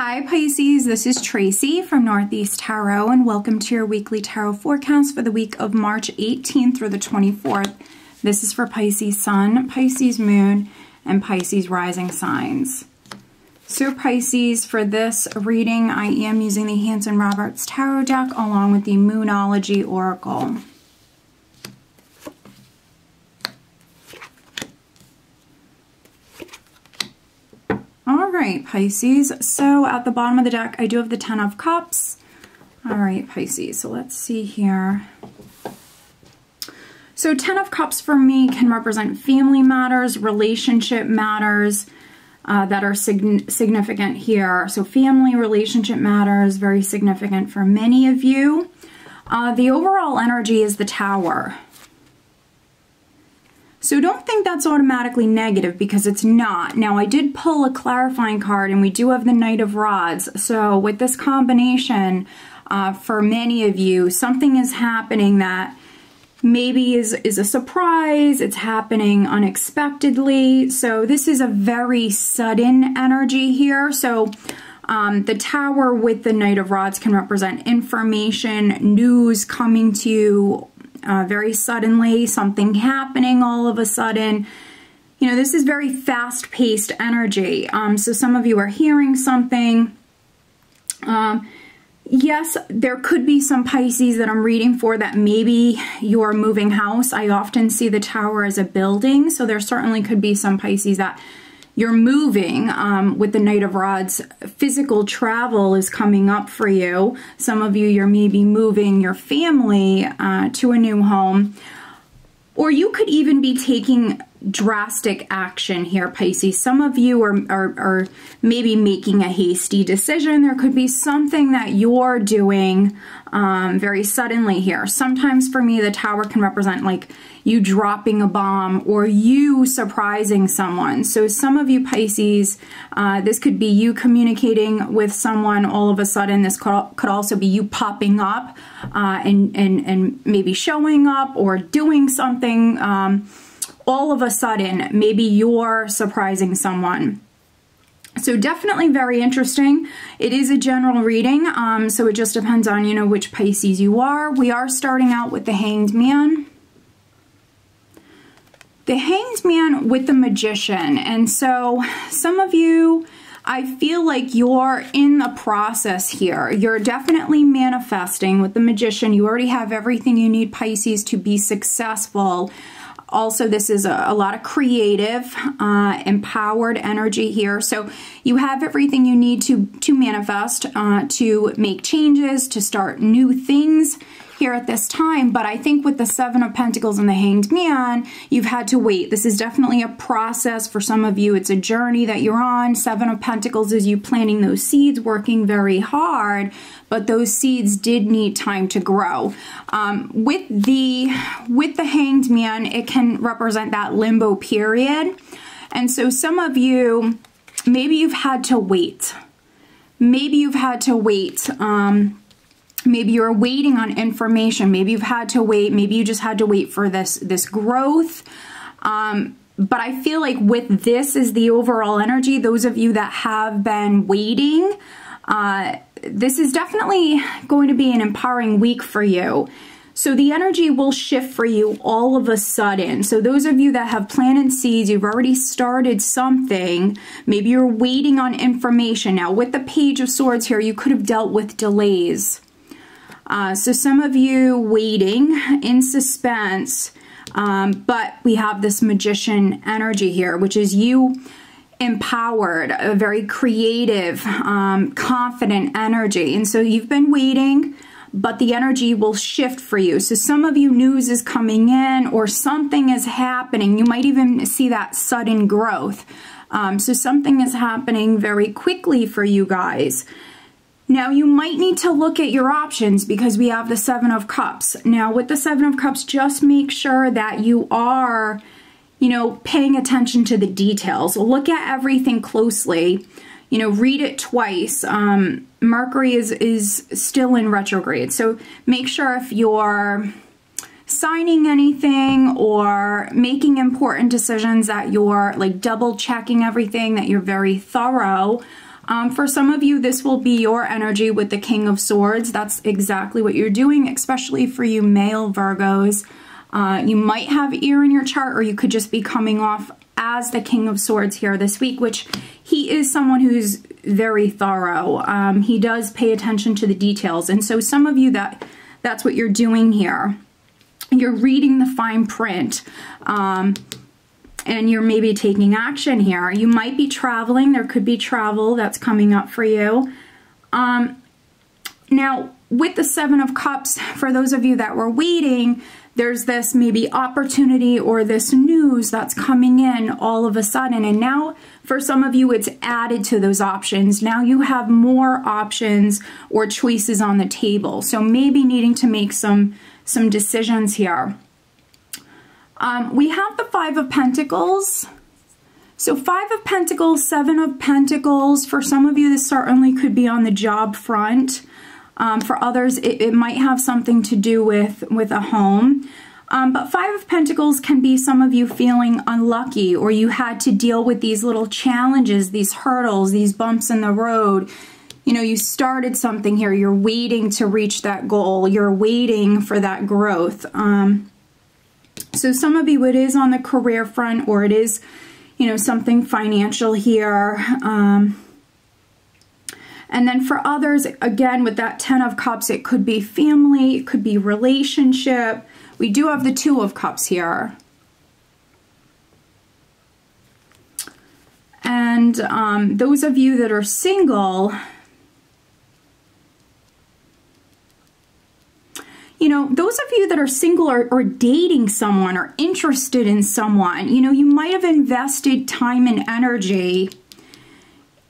Hi Pisces, this is Tracy from Northeast Tarot and welcome to your weekly tarot forecast for the week of March 18th through the 24th. This is for Pisces Sun, Pisces Moon, and Pisces Rising signs. So Pisces, for this reading, I am using the Hanson Roberts Tarot deck along with the Moonology Oracle. Alright, Pisces, so at the bottom of the deck, I do have the 10 of Cups. Alright, Pisces, so let's see here. So 10 of Cups for me can represent family matters, relationship matters that are significant here. So family, relationship matters, very significant for many of you. The overall energy is the Tower. So don't think that's automatically negative because it's not. Now I did pull a clarifying card and we do have the Knight of Rods. So with this combination, for many of you, something is happening that maybe is a surprise. It's happening unexpectedly. So this is a very sudden energy here. So the Tower with the Knight of Rods can represent information, news coming to you very suddenly, something happening all of a sudden. You know, this is very fast-paced energy. So some of you are hearing something. Yes, there could be some Pisces that I'm reading for that maybe you're moving house. I often see the Tower as a building, so there certainly could be some Pisces that you're moving with the Knight of Rods. Physical travel is coming up for you. Some of you, you're maybe moving your family to a new home. Or you could even be taking drastic action here, Pisces. Some of you are maybe making a hasty decision. There could be something that you're doing very suddenly here. Sometimes for me, the Tower can represent like you dropping a bomb or you surprising someone. So some of you Pisces, this could be you communicating with someone all of a sudden. This could also be you popping up and maybe showing up or doing something all of a sudden. Maybe you're surprising someone. So definitely very interesting. It is a general reading, so it just depends on, you know, which Pisces you are. We are starting out with the Hanged Man. The Hanged Man with the Magician. And so some of you, I feel like you're in the process here. You're definitely manifesting with the Magician. You already have everything you need, Pisces, to be successful. Also, this is a lot of creative, empowered energy here. So you have everything you need to manifest, to make changes, to start new things here at this time. But I think with the Seven of Pentacles and the Hanged Man, you've had to wait. This is definitely a process for some of you. It's a journey that you're on. Seven of Pentacles is you planting those seeds, working very hard, but those seeds did need time to grow. With the Hanged Man, it can represent that limbo period. And so some of you, maybe you've had to wait. Maybe you've had to wait. Maybe you're waiting on information. Maybe you've had to wait. Maybe you just had to wait for this growth. But I feel like with this is the overall energy. Those of you that have been waiting, this is definitely going to be an empowering week for you. So the energy will shift for you all of a sudden. So those of you that have planted seeds, you've already started something. Maybe you're waiting on information. Now with the Page of Swords here, you could have dealt with delays. So some of you waiting in suspense, but we have this Magician energy here, which is you empowered, a very creative, confident energy. And so you've been waiting, but the energy will shift for you. So some of you, news is coming in or something is happening. You might even see that sudden growth. So something is happening very quickly for you guys. Now, you might need to look at your options because we have the Seven of Cups. Now, with the Seven of Cups, just make sure that you are, you know, paying attention to the details. Look at everything closely. You know, read it twice. Mercury is still in retrograde. So make sure if you're signing anything or making important decisions that you're like double checking everything, that you're very thorough. For some of you, this will be your energy with the King of Swords. That's exactly what you're doing, especially for you male Virgos. You might have ear in your chart, or you could just be coming off as the King of Swords here this week, which he is someone who's very thorough. He does pay attention to the details. And so some of you, that's what you're doing here. You're reading the fine print. And you're maybe taking action here. You might be traveling. There could be travel that's coming up for you. Now, with the Seven of Cups, for those of you that were waiting, there's this maybe opportunity or this news that's coming in all of a sudden. And now, for some of you, it's added to those options. Now you have more options or choices on the table. So maybe needing to make some decisions here. We have the Five of Pentacles. So Five of Pentacles, Seven of Pentacles. For some of you, this certainly could be on the job front. For others, it might have something to do with a home. But Five of Pentacles can be some of you feeling unlucky, or you had to deal with these little challenges, these hurdles, these bumps in the road. You know, you started something here. You're waiting to reach that goal. You're waiting for that growth. So some of you, it is on the career front, or it is, you know, something financial here. And then for others, again, with that Ten of Cups, it could be family, it could be relationship. We do have the Two of Cups here. And those of you that are single, you know, those of you that are single or dating someone or interested in someone, you know, you might have invested time and energy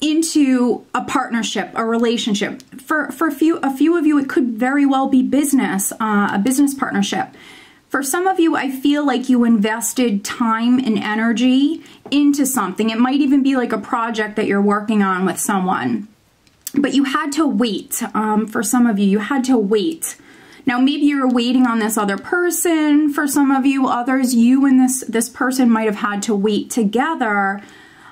into a partnership, a relationship. For a few of you, it could very well be business, a business partnership. For some of you, I feel like you invested time and energy into something. It might even be like a project that you're working on with someone, but you had to wait. For some of you, you had to wait. Now, maybe you're waiting on this other person. For some of you, others, you and this person might have had to wait together.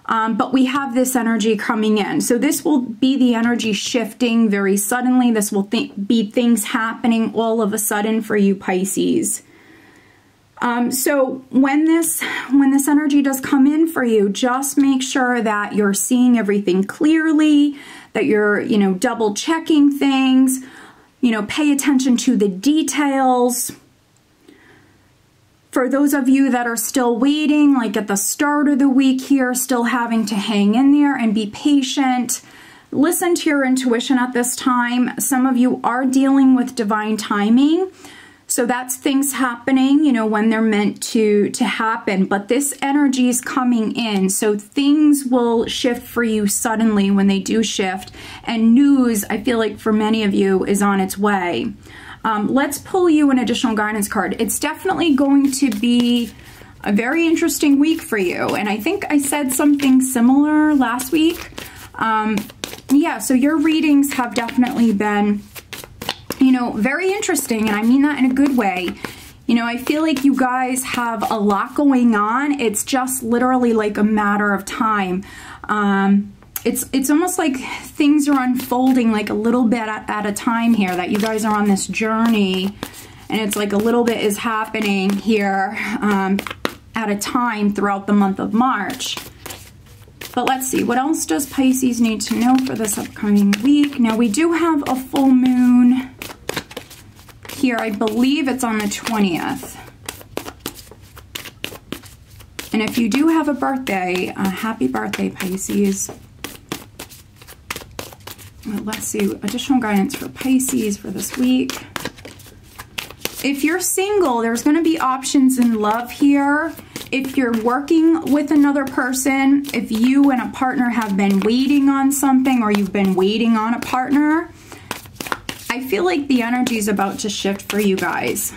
But we have this energy coming in. So this will be the energy shifting very suddenly. This will be things happening all of a sudden for you, Pisces. So when this energy does come in for you, just make sure that you're seeing everything clearly, that you're, you know, double checking things. You know, pay attention to the details. For those of you that are still waiting, like at the start of the week here, still having to hang in there and be patient, listen to your intuition at this time. Some of you are dealing with divine timing. So that's things happening, you know, when they're meant to happen. But this energy is coming in. So things will shift for you suddenly when they do shift. And news, I feel like for many of you, is on its way. Let's pull you an additional guidance card. It's definitely going to be a very interesting week for you. And I think I said something similar last week. Yeah, so your readings have definitely been, you know, very interesting, and I mean that in a good way. You know, I feel like you guys have a lot going on. It's just literally like a matter of time. It's almost like things are unfolding like a little bit at a time here, that you guys are on this journey, and it's like a little bit is happening here at a time throughout the month of March. But let's see, what else does Pisces need to know for this upcoming week? Now, we do have a full moon here. I believe it's on the 20th. And if you do have a birthday, happy birthday, Pisces. Well, let's see, additional guidance for Pisces for this week. If you're single, there's going to be options in love here. If you're working with another person, if you and a partner have been waiting on something, or you've been waiting on a partner, I feel like the energy is about to shift for you guys.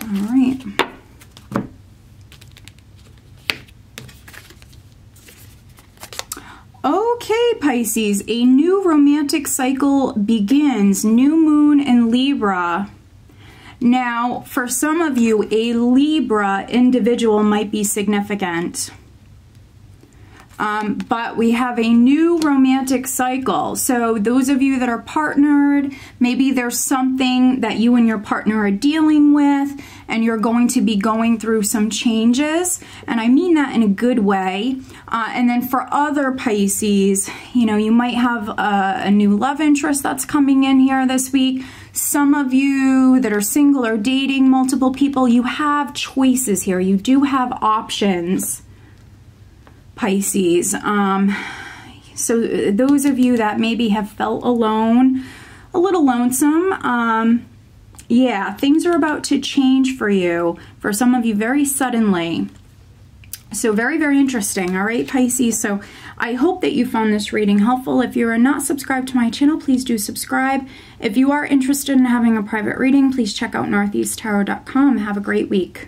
All right. Okay, Pisces, a new romantic cycle begins. New moon in Libra. Now, for some of you, a Libra individual might be significant. But we have a new romantic cycle. So those of you that are partnered, maybe there's something that you and your partner are dealing with, and you're going to be going through some changes. And I mean that in a good way. And then for other Pisces, you know, you might have a new love interest that's coming in here this week. Some of you that are single or dating multiple people, you have choices here. You do have options, Pisces. So those of you that maybe have felt alone, a little lonesome, yeah, things are about to change for you. For some of you, very suddenly. So very, very interesting. All right, Pisces. So I hope that you found this reading helpful. If you are not subscribed to my channel, please do subscribe. If you are interested in having a private reading, please check out northeasttarot.com. Have a great week.